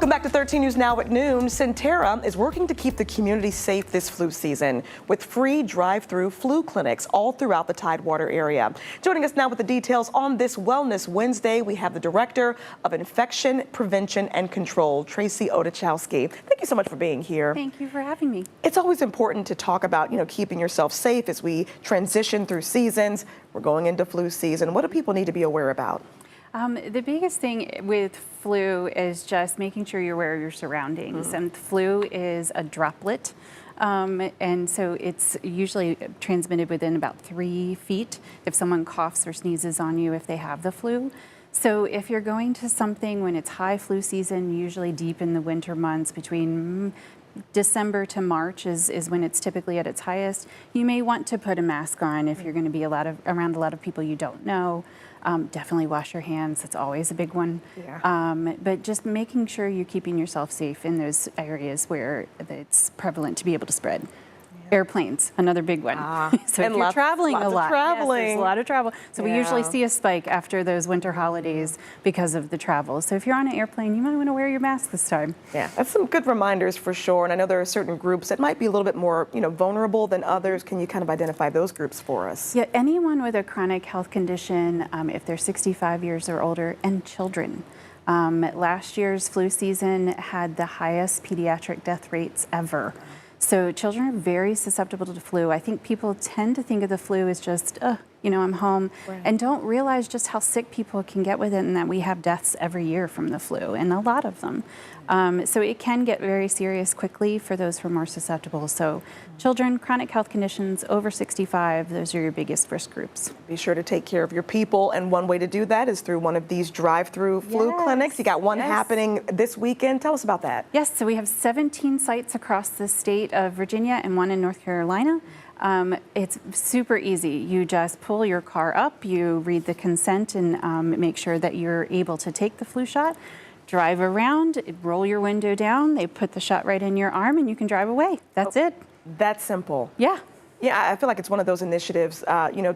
Welcome back to 13 News Now at noon. Sentara is working to keep the community safe this flu season with free drive-through flu clinics all throughout the Tidewater area. Joining us now with the details on this Wellness Wednesday, we have the Director of Infection Prevention and Control, Tracy Odachowski. Thank you so much for being here. Thank you for having me. It's always important to talk about, keeping yourself safe as we transition through seasons. We're going into flu season. What do people need to be aware about? The biggest thing with flu is just making sure you're aware of your surroundings. And flu is a droplet. And so it's usually transmitted within about 3 feet if someone coughs or sneezes on you if they have the flu. So if you're going to something when it's high flu season, usually deep in the winter months between December to March is when it's typically at its highest, you may want to put a mask on if you're going to be around a lot of people you don't know. Definitely wash your hands. That's always a big one. Yeah. But just making sure you're keeping yourself safe in those areas where it's prevalent to be able to spread. Airplanes, another big one. So if you're traveling a lot, yes, there's a lot of travel. So we usually see a spike after those winter holidays because of the travel. So if you're on an airplane, you might want to wear your mask this time. Yeah, that's some good reminders for sure. And I know there are certain groups that might be a little bit more, vulnerable than others. Can you kind of identify those groups for us? Yeah, anyone with a chronic health condition, if they're 65 years or older, and children. Last year's flu season had the highest pediatric death rates ever. So children are very susceptible to the flu. I think people tend to think of the flu as just, I'm home, and don't realize just how sick people can get with it, and that we have deaths every year from the flu, and a lot of them. So it can get very serious quickly for those who are more susceptible. So children, chronic health conditions, over 65, those are your biggest risk groups. Be sure to take care of your people, and one way to do that is through one of these drive-through flu clinics. You got one happening this weekend. Tell us about that. Yes, so we have 17 sites across the state of Virginia and one in North Carolina. It's super easy. You just pull your car up, you read the consent, and make sure that you're able to take the flu shot. Drive around, roll your window down, they put the shot right in your arm, and you can drive away. That's it. That's simple. Yeah. Yeah, I feel like it's one of those initiatives,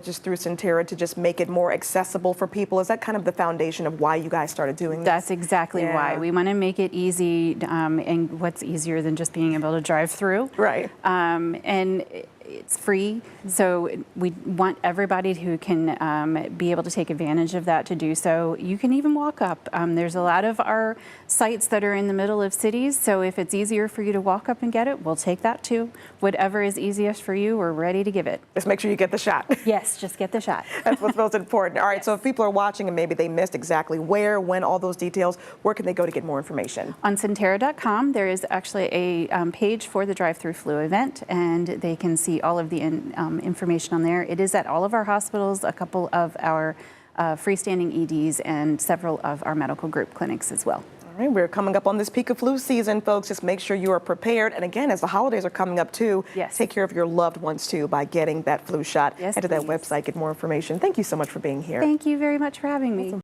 just through Sentara to just make it more accessible for people. Is that kind of the foundation of why you guys started doing this? That's exactly why. We want to make it easy, and what's easier than just being able to drive through? Right. And it's free, so we want everybody who can be able to take advantage of that to do so. You can even walk up. There's a lot of our sites that are in the middle of cities, so if it's easier for you to walk up and get it, we'll take that too. Whatever is easiest for you, we're ready to give it. Just make sure you get the shot. Yes, just get the shot. That's what's most important. All right, so if people are watching and maybe they missed exactly where, when, all those details, where can they go to get more information? On Sentara.com, there is actually a page for the drive-through flu event, and they can see all of the information on there. It is at all of our hospitals, a couple of our freestanding EDs, and several of our medical group clinics as well. All right, we're coming up on this peak of flu season, folks. Just make sure you are prepared. And again, as the holidays are coming up too, take care of your loved ones too by getting that flu shot. Yes, Head to that website, get more information. Thank you so much for being here. Thank you very much for having me.